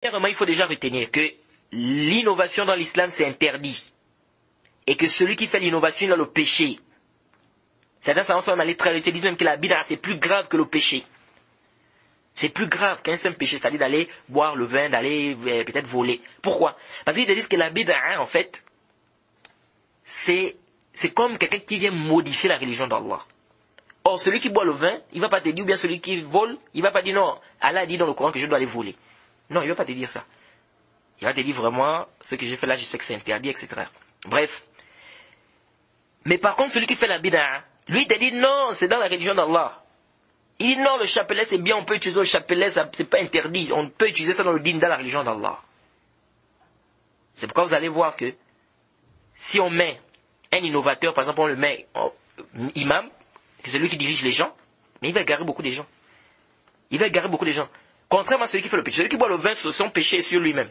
Premièrement, il faut déjà retenir que l'innovation dans l'islam, c'est interdit. Et que celui qui fait l'innovation, il a le péché. Certains savants sont allés très loin, ils disent même que la bid'a, c'est plus grave que le péché. C'est plus grave qu'un simple péché, c'est-à-dire d'aller boire le vin, d'aller peut-être voler. Pourquoi? Parce qu'ils te disent que la bid'a, en fait, c'est comme quelqu'un qui vient modifier la religion d'Allah. Or, celui qui boit le vin, il ne va pas te dire, ou bien celui qui vole, il ne va pas dire non, Allah a dit dans le Coran que je dois aller voler. Non, il ne va pas te dire ça. Il va te dire vraiment, ce que j'ai fait là, je sais que c'est interdit, etc. Bref. Mais par contre, celui qui fait la bid'a, lui, il te dit non, c'est dans la religion d'Allah. Il dit non, le chapelet c'est bien, on peut utiliser le chapelet, c'est pas interdit, on peut utiliser ça dans le dîn, dans la religion d'Allah. C'est pourquoi vous allez voir que si on met un innovateur, par exemple on le met imam, c'est celui qui dirige les gens, mais il va égarer beaucoup de gens. Il va égarer beaucoup de gens. Contrairement à celui qui fait le péché. Celui qui boit le vin, son péché est sur lui-même.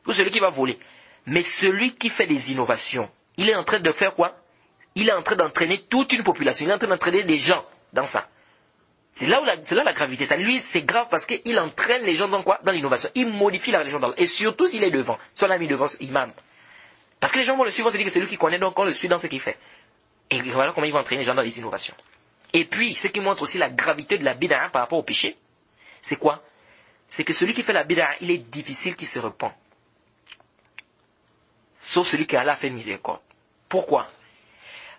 Ou celui qui va voler. Mais celui qui fait des innovations, il est en train de faire quoi? Il est en train d'entraîner toute une population. Il est en train d'entraîner des gens dans ça. C'est là la gravité. Lui, c'est grave parce qu'il entraîne les gens dans quoi? Dans l'innovation. Il modifie la religion d'Allah. Et surtout s'il est devant. Soit on l'a mis devant imam. Parce que les gens vont le suivre, on se dit que c'est lui qui connaît, donc on le suit dans ce qu'il fait. Et voilà comment il va entraîner les gens dans les innovations. Et puis, ce qui montre aussi la gravité de la bid'a par rapport au péché, c'est quoi? C'est que celui qui fait la bid'a, il est difficile qu'il se repent. Sauf celui qui Allah a fait miséricorde. Pourquoi?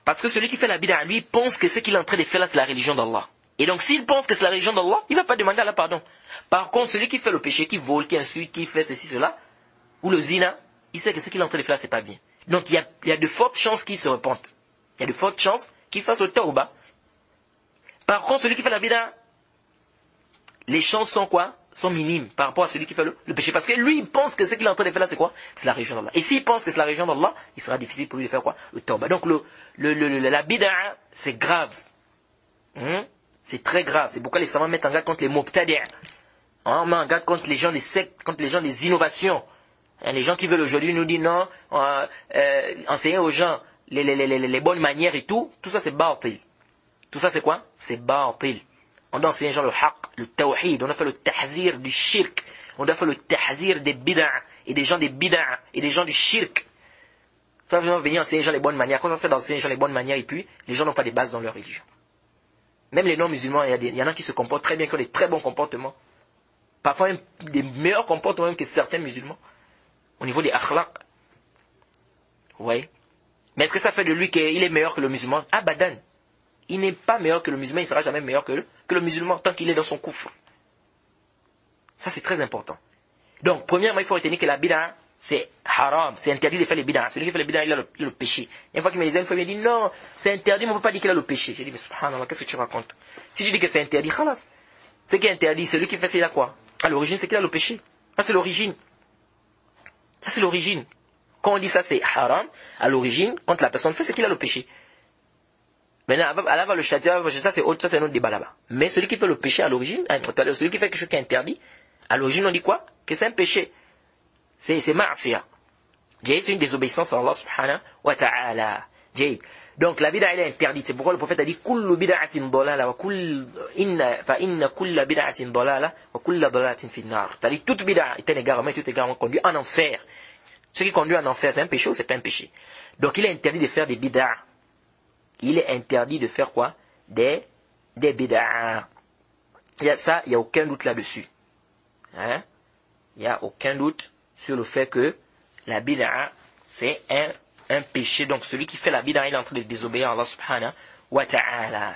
Parce que celui qui fait la bid'a, lui, pense que ce qu'il est en train de faire là, c'est la religion d'Allah. Et donc, s'il pense que c'est la religion d'Allah, il ne va pas demander Allah pardon. Par contre, celui qui fait le péché, qui vole, qui insulte, qui fait ceci, cela, ou le zina, il sait que ce qu'il est en train de faire là, c'est pas bien. Donc, il y a de fortes chances qu'il se repente. Il y a de fortes chances qu'il fasse le tawbah. Par contre, celui qui fait la bid'a, les chances sont quoi? Sont minimes par rapport à celui qui fait le péché. Parce que lui, il pense que ce qu'il est en train de faire là, c'est quoi? C'est la religion d'Allah. Et s'il pense que c'est la religion d'Allah, il sera difficile pour lui de faire quoi? Le tawbah. Donc, la bid'a, c'est grave. C'est très grave. C'est pourquoi les savants mettent en garde contre les mubtadi'. On met en garde contre les gens des sectes, contre les gens des innovations. Les gens qui veulent aujourd'hui nous dire non, enseigner aux gens les bonnes manières et tout ça c'est batil. Tout ça c'est quoi? C'est batil. On doit enseigner aux gens le haqq, le tawhid, on doit faire le tahzir du shirk, on doit faire le tahzir des bid'a, et des gens des bid'a, et des gens du shirk. Il faut vraiment venir enseigner aux gens les bonnes manières. Quand ça sert d'enseigner aux gens les bonnes manières, et puis les gens n'ont pas de base dans leur religion. Même les non-musulmans, il y en a qui se comportent très bien, qui ont des très bons comportements. Parfois même des meilleurs comportements même que certains musulmans. Au niveau des akhlaq. Vous voyez? Mais est-ce que ça fait de lui qu'il est meilleur que le musulman? Abadan. Il n'est pas meilleur que le musulman, il ne sera jamais meilleur que le musulman tant qu'il est dans son kufr. Ça c'est très important. Donc, premièrement, il faut retenir que la bid'a, c'est haram, c'est interdit de faire les bid'a. Celui qui fait les bid'a, il a le péché. Une fois qu'il me disait, une fois il me dit non, c'est interdit, mais on ne peut pas dire qu'il a le péché. J'ai dit, mais subhanallah, qu'est-ce que tu racontes? Si je dis que c'est interdit, khalas. Ce qui est interdit, celui qui fait ça, il a quoi? À l'origine, c'est qu'il a le péché. Ça c'est l'origine. Ça c'est l'origine. Quand on dit ça c'est haram, à l'origine, quand la personne fait, c'est qu'il a le péché. Maintenant, Allah va le châtier, ça c'est autre, ça c'est un autre débat là-bas. Mais celui qui fait le péché à l'origine, celui qui fait quelque chose qui est interdit, à l'origine on dit quoi? Que c'est un péché. C'est ma'asiyah. C'est une désobéissance à Allah subhanahu wa ta'ala. Donc la bid'a elle est interdite. C'est pourquoi le prophète a dit kullu bid'atin dalala wa inna kulla bid'atin dalala wa kulla dalalatin fi an-nar. C'est-à-dire toute bid'a est un égarement, tout égarement conduit en enfer. Ce qui conduit en enfer, c'est un péché ou c'est pas un péché? Donc il est interdit de faire des bid'a. Il est interdit de faire quoi? Des bid'a. Il y a aucun doute là-dessus. Il y a aucun doute sur le fait que la bid'a, c'est un péché. Donc celui qui fait la bid'a, il est en train de désobéir à Allah subhanahu wa ta'ala.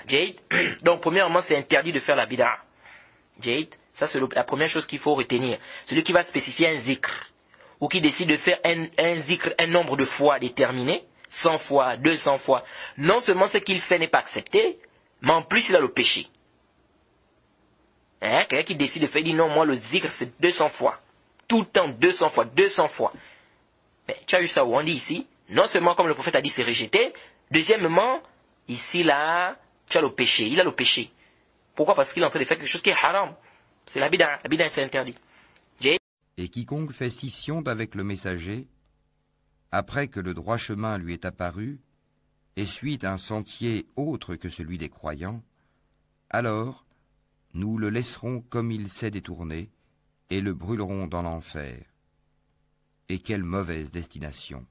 Donc premièrement, c'est interdit de faire la bid'a. Ça c'est la première chose qu'il faut retenir. Celui qui va spécifier un zikr, ou qui décide de faire un zikr un nombre de fois déterminé, 100 fois, 200 fois, non seulement ce qu'il fait n'est pas accepté, mais en plus il a le péché. Quelqu'un qui décide de faire, il dit non, moi le zikr c'est 200 fois. Tout le temps 200 fois, 200 fois. Mais tu as eu ça où on dit ici, non seulement comme le prophète a dit c'est rejeté, deuxièmement, ici là, tu as le péché, il a le péché. Pourquoi? Parce qu'il est en train de faire quelque chose qui est haram. C'est la bid'a c'est interdit. Et quiconque fait scission d'avec le messager, après que le droit chemin lui est apparu, et suit un sentier autre que celui des croyants, alors nous le laisserons comme il s'est détourné, et le brûleront dans l'enfer. Et quelle mauvaise destination!